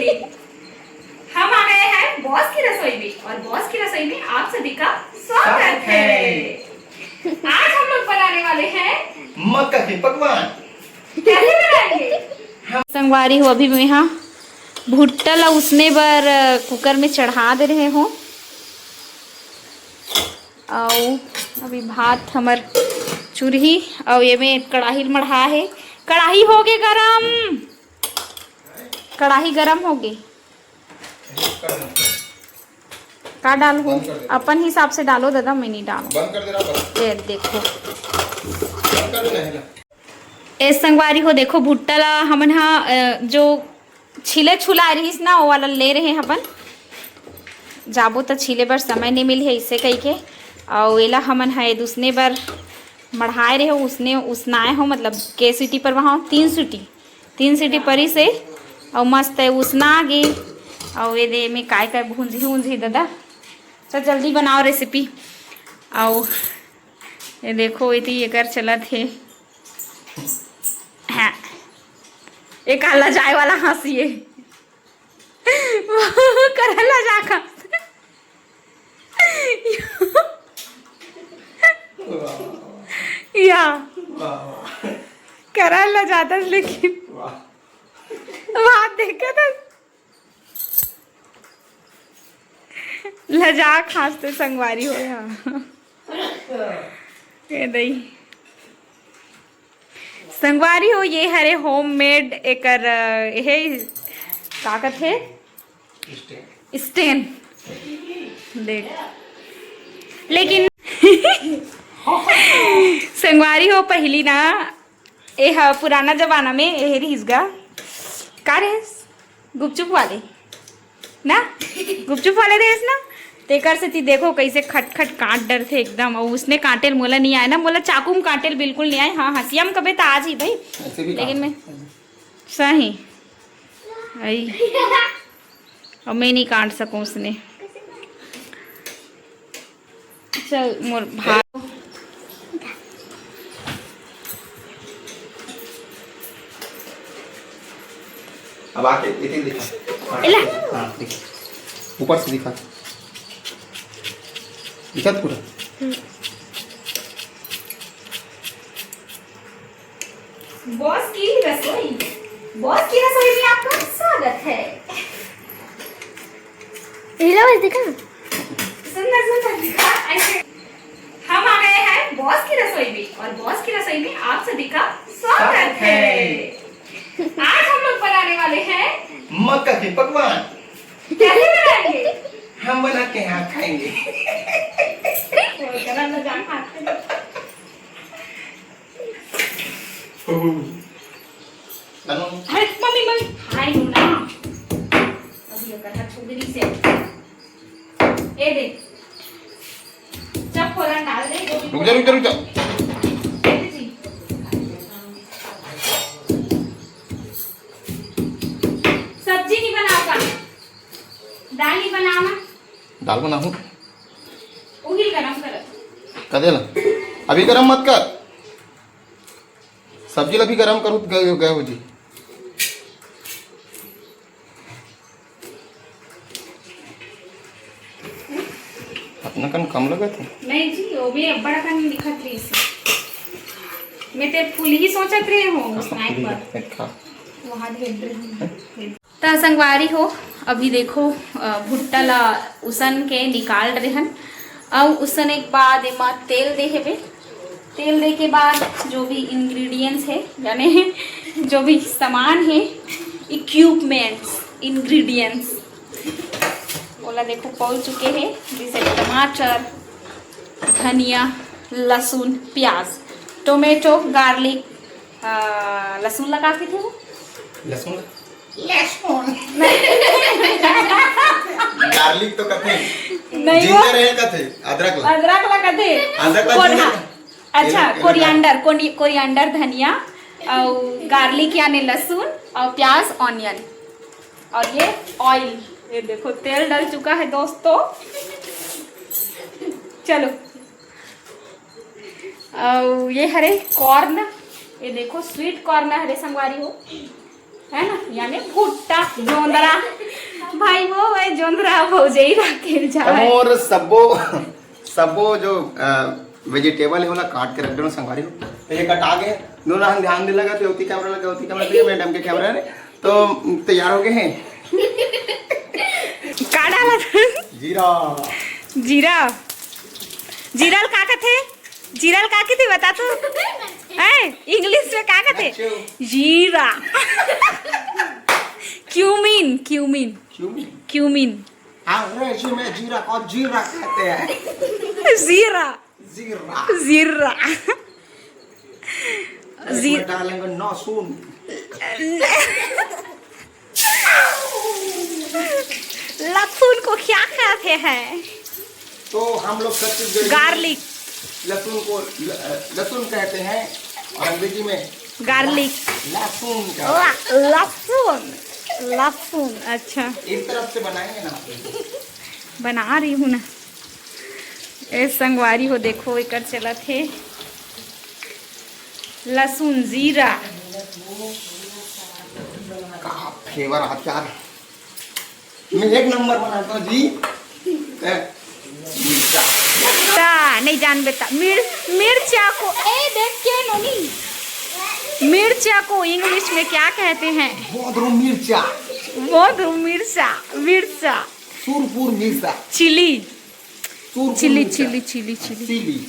हम आ गए हैं बॉस की रसोई में और बॉस की रसोई में आप सभी का स्वागत है। आज हम लोग बनाने वाले हैं मक्का के पकवान। कैसे बनाएंगे? संगवारी हो अभी मैं यहाँ भुट्टा ला उसने बार कुकर में चढ़ा दे रहे हो और अभी भात हमार चूल्ही और ये में कढ़ाई मढ़ा है। कढ़ाई हो गए गरम, कढ़ाई गरम हो गई। का डाल हो अपन हिसाब से डालो दादा, मैं नहीं डालो। बंद कर दे रहा। ये देखो बंद कर दे। ए संगवारी हो देखो भुट्टा ला हमन हा जो छिले छुला रहीस ना वो वाला ले रहे हैं अपन। जाबो तो छिले बर समय नहीं मिली है इसे कही के और एला हमन है दूसने बार मढ़ाए रहे हो उसने उसनाए हो मतलब के सीटी पर वहाँ 3 सीटी परी से और मस्त है उसना गे और ये दे में काय भूंजी दादा। तो जल्दी बनाओ रेसिपी। और ये देखो ये कर चलत है। हाँ एक आला जाए वाला हंसी है करला जा का या करला जाता लेकिन वहां देखा था लजा खांसते संगवारी हो यहाँ ये दही संगवारी हो ये हरे होममेड एकर है ताकत है स्टेन देख लेकिन संगवारी हो पहली ना ए पुराना जमाना में ये रिसगा का रेस गुपचुप वाले ना गुपचुप वाले रेस ना तेकर से ती देखो कैसे खटखट काट डर थे एकदम और उसने काटेल मोला नहीं आया ना, मोला चाकू में काटेल बिल्कुल नहीं आए। हाँ हंसिया में कभी तो आज ही भाई लेकिन मैं सही आई और मैं नहीं काट सकूं उसने। चल मोर भाई अब आके इतनी दिखा। इला हाँ दिखा, ऊपर से दिखा दिखा पूरा। बॉस की रसोई में आपका स्वागत है। दिखा सुंदर दिखा ऐसे। हम आ गए हैं बॉस की रसोई में और बॉस की रसोई में आप सभी का स्वागत है। आज हम लोग बनाने वाले हैं मक्का के पकवान। कैसे बनाएंगे? हम बना के यहाँ खाएंगे। अरे मम्मी हाय ना अभी अगर छुगरी से ए दे चप फोरन डाल दे। रुक जा। सब्जी नहीं बनाओगा, दाल ही बनाना। दाल बनाऊं उहिल गरम कर दे ना, अभी गरम मत कर, सब्जी अभी गरम करूँ गए हो जी। अपना कन कम लगा थे नहीं जी वो भी बड़ा कन दिखत रही से मैं ते फूल ही सोचत रहे हो स्नैक पर वहां ढेर ता संगवारी हो। अभी देखो भुट्टा ला उसन के निकाल रहे हन और उसन एक बाद एमा तेल दे हेबे। तेल दे के बाद जो भी इंग्रेडिएंट्स है यानी जो भी सामान है इक्विपमेंट्स इंग्रेडिएंट्स बोला देखो पहुंच चुके हैं, जैसे टमाटर, धनिया, लहसुन, प्याज, टोमेटो, गार्लिक, लहसुन लगा के थे वो लहसुन गार्लिक तो कथे नहीं जिंजर है कथे अदरक लगा थे अच्छा कोरिएंडर धनिया और गार्लिक यानी लहसुन और प्याज ऑनियन और ये ऑयल। ये देखो तेल डल चुका है दोस्तों। चलो और ये हरे कॉर्न, ये देखो स्वीट कॉर्न हरे संगवारी हो है ना, यानी भुट्टा जोंदरा भाई वो है जोंदरा भौजई रखे जाए और सबो जो वेजिटेबल है वाला काट के रख दो संगवारी को। तो ये कटा के दोनों हम ध्यान दे लगा होती कैमरा लगे मैडम के कैमरा ने तो तैयार हो गए हैं। का डाला जीरा जीरा जीरा का कथे जीरा का कथे बता तो है इंग्लिश में का कथे जीरा क्यूमीन क्यूमीन क्यूमीन अंग्रेजी में जीरा को जीरा कहते हैं। जीरा जीरा जीरा इसमें डालेंगे लहसुन लहसुन को क्या कहते हैं? तो हम लोग छत्तीसगढ़ी गार्लिक लहसुन को लहसुन कहते हैं और अंग्रेजी में गार्लिक लहसुन लहसुन लहसुन। अच्छा इस तरफ से बनाएंगे ना बना रही हूँ ना। ए संगवारी हो देखो एकर चला थे लहसुन जीरा का फ्लेवर आता है। मैं एक नंबर बनाता हूँ जी। मिर्चा नहीं जान बेटा मिर्चा को ए देख के नोनी मिर्चा को इंग्लिश में क्या कहते हैं? बोधरू मिर्चा बोधरू मिर्चा मिर्चा सुरपुर मिर्चा चिली सुरपुर चिली मिर्चा। Chilli chilli chilli chilli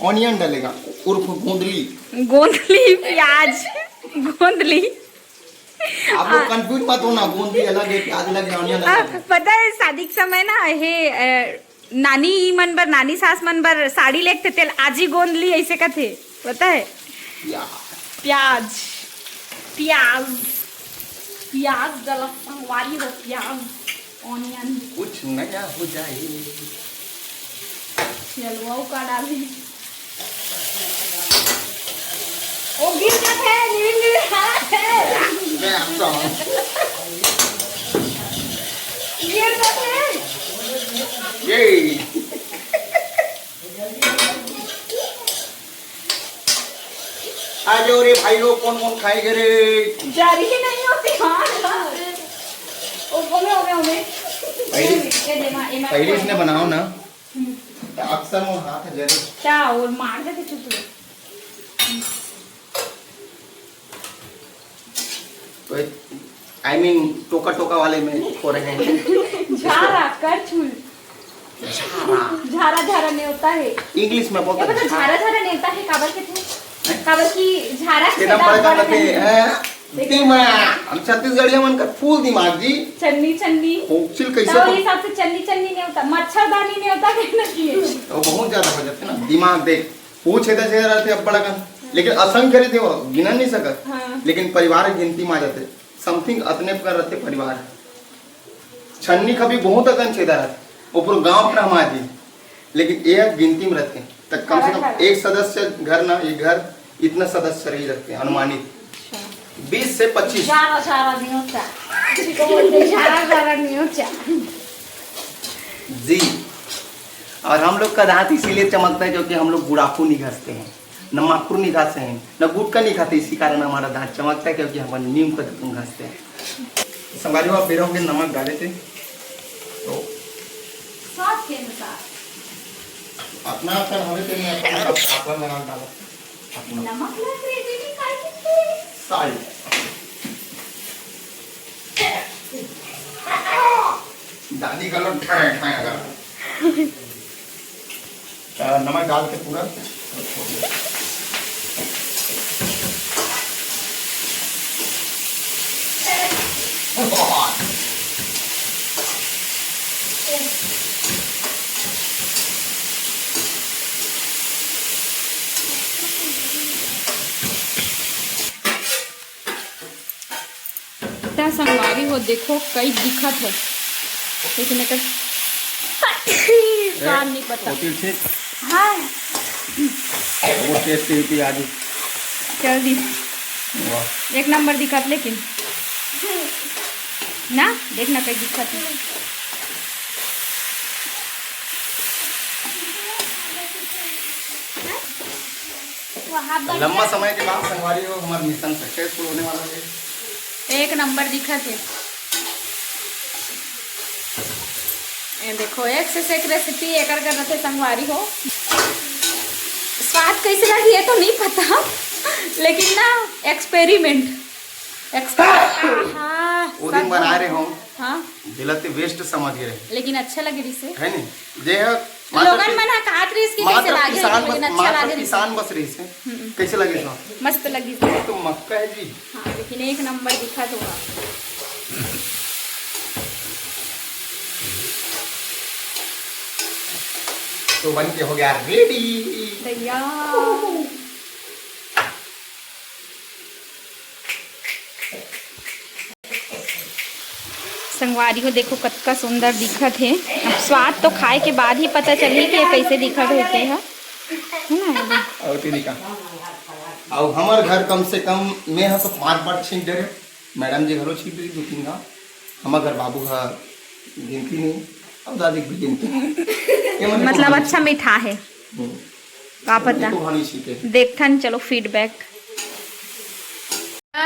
onion डालेगा उर्फ गोंदली। गोंदली प्याज गोंदली। आप लोग कंफ्यूज मत होना, गोंदली अलग है प्याज अलग है ऑनियन अलग है। पता है शादी के समय ना हे नानी मन बर नानी सास मन बर साड़ी लेते तेल आजी गोंदली ऐसे का थे पता है? प्याज प्याज प्याज डाला संगवारी हो प्याज ऑनियन कुछ नया हो जाए। चलो का डाली ओ गिर जाते हैं नील हाथ है मैं आता हूँ गिर जाते हैं ये आज रे भाई लोग कौन कौन खाएंगे रे? जारी ही नहीं होती हाँ ओ बोले हो गए पहले इसने बनाओ ना अक्सर वो हाथ है जरे क्या और मार देते चुप तो आई मीन टोका टोका वाले में हो रहे हैं। झारा करछुल झारा झारा नहीं होता है इंग्लिश में बोलते हैं झारा झारा नहीं होता है काबर के थे काबर की झारा एकदम बड़े काम करते हैं दिमाग हम छत्तीसगढ़िया मन का फूल दिमाग जी चन्नी चन्नी होक्सिल कैसे तो हिसाब से चन्नी चन्नी नहीं होता मच्छरदानी नहीं होता कहना चाहिए तो बहुत ज्यादा हो जाते ना दिमाग देख पूछ छेदा छेदा रहते अब बड़ा कन लेकिन असंख्य रहते वो गिना नहीं सकत हाँ। लेकिन परिवार की गिनती में आ जाते समथिंग अतने पर रहते परिवार छन्नी कभी बहुत अगन छेदा रहते ऊपर गांव पर हम आती लेकिन एक गिनती में रहते तक कम से कम एक सदस्य घर ना ये घर इतना सदस्य रही रहते हैं अनुमानित 20 से 25। झारा झारा नहीं होता किसी को बोलते झारा झारा नहीं होता जी। और हम लोग का दांत इसीलिए चमकता है क्योंकि हम लोग गुड़ाखू नहीं घसते हैं न माखुर नहीं घासते हैं न गुटका नहीं खाते इसी कारण हमारा दांत चमकता है क्योंकि हम नीम का दातुन घसते हैं। संगारी आप मेरे होंगे नमक डाले थे तो स्वाद के अनुसार अपना अपना हमें तो नहीं अपना नमक डालो नमक लग रही है नहीं खाई साल्ट दादी का लोग ठाए ठाए अगर नमक डाल के पूरा संगवारी हो देखो कई दिक्कत है लेकिन एक कान नहीं पता हाँ वो टेस्ट होती आदि चल दी एक नंबर दिक्कत लेकिन ना देखना कई दिक्कत है लंबा समय के बाद संगवारी हो हमारा मिशन सक्सेसफुल होने वाला है। एक नंबर दिखत है। ये देखो एक से एक रेसिपी एक करते संगवारी हो। स्वाद कैसे लगी है तो नहीं पता, लेकिन ना एक्सपेरिमेंट वो दिन बना रहे हो हाँ दिलते वेस्ट समझ रहे, लेकिन अच्छा लगे जिसे है नहीं जे लोगन मन काट रही इसकी कैसे लागे, लेकिन अच्छा लागे किसान बस रही से कैसे लगे सो मस्त लगी तो मक्का है जी। हाँ लेकिन एक नंबर दिखा तो तो बन के हो गया रेडी तैयार। संगवारी को देखो कतका सुंदर दिखत है। अब स्वाद तो खाए के बाद ही पता चली कि ये कैसे दिखत होते हैं, है ना। और तीनिका और हमार घर कम से कम मैं तो 5 बार छीन दे रहे, मैडम जी घरों छीन दो 3 का, हमार घर बाबू का गिनती नहीं और दादी भी गिनती मतलब अच्छा मीठा है का पता देखथन। चलो फीडबैक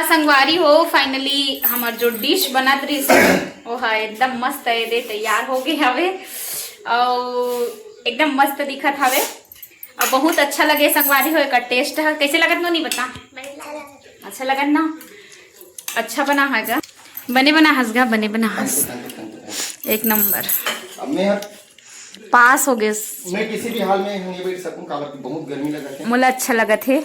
संगवारी हो। फाइनली हमार जो डिश बनत रही वो है एकदम मस्त है, दे तैयार हो गए हवे और एकदम मस्त दिखत हवे और बहुत अच्छा लगे संगवारी हो। एक टेस्ट है कैसे लगत नो नहीं बता, अच्छा लगत ना, अच्छा बना हैगा, बने बना हंसगा, बने बना हंस एक नंबर। अब मैं पास हो गए, मैं किसी भी हाल में नहीं बैठ सकूं, बहुत गर्मी लगा है, मुला अच्छा लगत है।